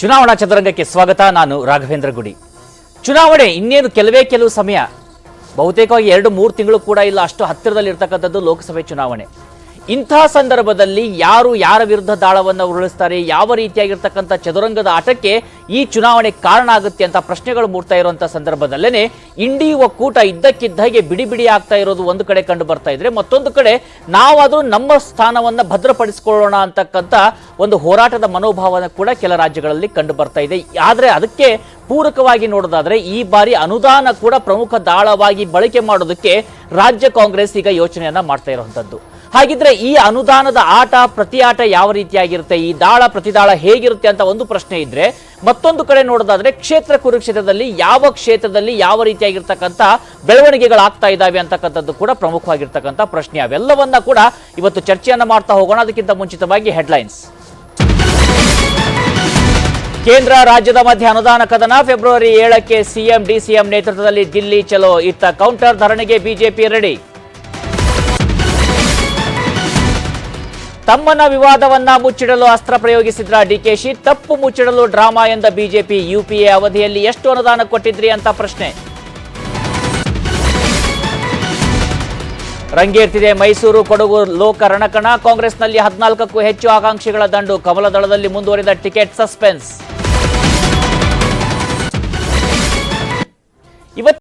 ಚುನಾವಣಾ ಚದುರಂಗಕ್ಕೆ ಸ್ವಾಗತ. ನಾನು ರಾಘವೇಂದ್ರ ಗುಡಿ. ಚುನಾವಣೆ ಇನ್ನೇನು ಕೆಲವು ಸಮಯ, ಬಹುತೇಕವಾಗಿ 2-3 ತಿಂಗಳು ಕೂಡ ಇಲ್ಲ, ಅಷ್ಟು ಹತ್ತಿರದಲ್ಲಿ ಇರ್ತಕ್ಕಂಥದ್ದು ಲೋಕಸಭೆ ಚುನಾವಣೆ. ಇಂಥ ಸಂದರ್ಭದಲ್ಲಿ ಯಾರು ಯಾರ ವಿರುದ್ಧ ದಾಳವನ್ನು ಉರುಳಿಸ್ತಾರೆ, ಯಾವ ರೀತಿಯಾಗಿರ್ತಕ್ಕಂಥ ಚದುರಂಗದ ಆಟಕ್ಕೆ ಈ ಚುನಾವಣೆ ಕಾರಣ ಆಗುತ್ತೆ ಅಂತ ಪ್ರಶ್ನೆಗಳು ಮೂಡ್ತಾ ಇರುವಂತಹ ಸಂದರ್ಭದಲ್ಲೇನೆ ಇಂಡಿ ಒಕ್ಕೂಟ ಇದ್ದಕ್ಕಿದ್ದಾಗೆ ಬಿಡಿ ಬಿಡಿ ಆಗ್ತಾ ಇರೋದು ಒಂದು ಕಡೆ ಕಂಡು ಬರ್ತಾ ಇದ್ರೆ, ಮತ್ತೊಂದು ಕಡೆ ನಾವಾದ್ರೂ ನಮ್ಮ ಸ್ಥಾನವನ್ನ ಭದ್ರಪಡಿಸಿಕೊಳ್ಳೋಣ ಅಂತಕ್ಕಂಥ ಒಂದು ಹೋರಾಟದ ಮನೋಭಾವನ ಕೂಡ ಕೆಲ ರಾಜ್ಯಗಳಲ್ಲಿ ಕಂಡು ಬರ್ತಾ ಇದೆ. ಆದ್ರೆ ಅದಕ್ಕೆ ಪೂರಕವಾಗಿ ನೋಡೋದಾದ್ರೆ ಈ ಬಾರಿ ಅನುದಾನ ಕೂಡ ಪ್ರಮುಖ ದಾಳವಾಗಿ ಬಳಕೆ ಮಾಡೋದಕ್ಕೆ ರಾಜ್ಯ ಕಾಂಗ್ರೆಸ್ ಈಗ ಯೋಚನೆಯನ್ನ ಮಾಡ್ತಾ ಇರುವಂತದ್ದು. ಹಾಗಿದ್ರೆ ಈ ಅನುದಾನದ ಆಟ ಪ್ರತಿ ಆಟ ಯಾವ ರೀತಿಯಾಗಿರುತ್ತೆ, ಈ ದಾಳ ಪ್ರತಿದಾಳ ಹೇಗಿರುತ್ತೆ ಅಂತ ಒಂದು ಪ್ರಶ್ನೆ ಇದ್ರೆ, ಮತ್ತೊಂದು ಕಡೆ ನೋಡೋದಾದ್ರೆ ಕ್ಷೇತ್ರ ಕುರುಕ್ಷೇತ್ರದಲ್ಲಿ ಯಾವ ಕ್ಷೇತ್ರದಲ್ಲಿ ಯಾವ ರೀತಿಯಾಗಿರ್ತಕ್ಕಂಥ ಬೆಳವಣಿಗೆಗಳಾಗ್ತಾ ಇದ್ದಾವೆ ಅಂತಕ್ಕಂಥದ್ದು ಕೂಡ ಪ್ರಮುಖವಾಗಿರ್ತಕ್ಕಂಥ ಪ್ರಶ್ನೆ. ಅವೆಲ್ಲವನ್ನ ಕೂಡ ಇವತ್ತು ಚರ್ಚೆಯನ್ನ ಮಾಡ್ತಾ ಹೋಗೋಣ. ಅದಕ್ಕಿಂತ ಮುಂಚಿತವಾಗಿ ಹೆಡ್ಲೈನ್ಸ್. ಕೇಂದ್ರ ರಾಜ್ಯದ ಮಧ್ಯೆ ಅನುದಾನ ಕದನ. ಫೆಬ್ರವರಿ 7ಕ್ಕೆ ಸಿಎಂ ಡಿಸಿಎಂ ನೇತೃತ್ವದಲ್ಲಿ ದಿಲ್ಲಿ ಚಲೋ. ಇತ್ತ ಕೌಂಟರ್ ಧರಣಿಗೆ ಬಿಜೆಪಿ ರೆಡಿ. ತಮ್ಮನ ವಿವಾದವನ್ನ ಮುಚ್ಚಿಡಲು ಅಸ್ತ್ರ ಪ್ರಯೋಗಿಸಿದ್ರ ಡಿಕೆಶಿ. ತಪ್ಪು ಮುಚ್ಚಿಡಲು ಡ್ರಾಮಾ ಎಂದ ಬಿಜೆಪಿ. ಯುಪಿಎ ಅವಧಿಯಲ್ಲಿ ಎಷ್ಟು ಅನುದಾನ ಕೊಟ್ಟಿದ್ರಿ ಅಂತ ಪ್ರಶ್ನೆ. ರಂಗೇರ್ತಿದೆ ಮೈಸೂರು ಕೊಡಗು ಲೋಕ ರಣಕಣ. ಕಾಂಗ್ರೆಸ್ನಲ್ಲಿ 14ಕ್ಕೂ ಹೆಚ್ಚು ಆಕಾಂಕ್ಷಿಗಳ ದಂಡು. ಕಮಲದಳದಲ್ಲಿ ಮುಂದುವರಿದ ಟಿಕೆಟ್ ಸಸ್ಪೆನ್ಸ್.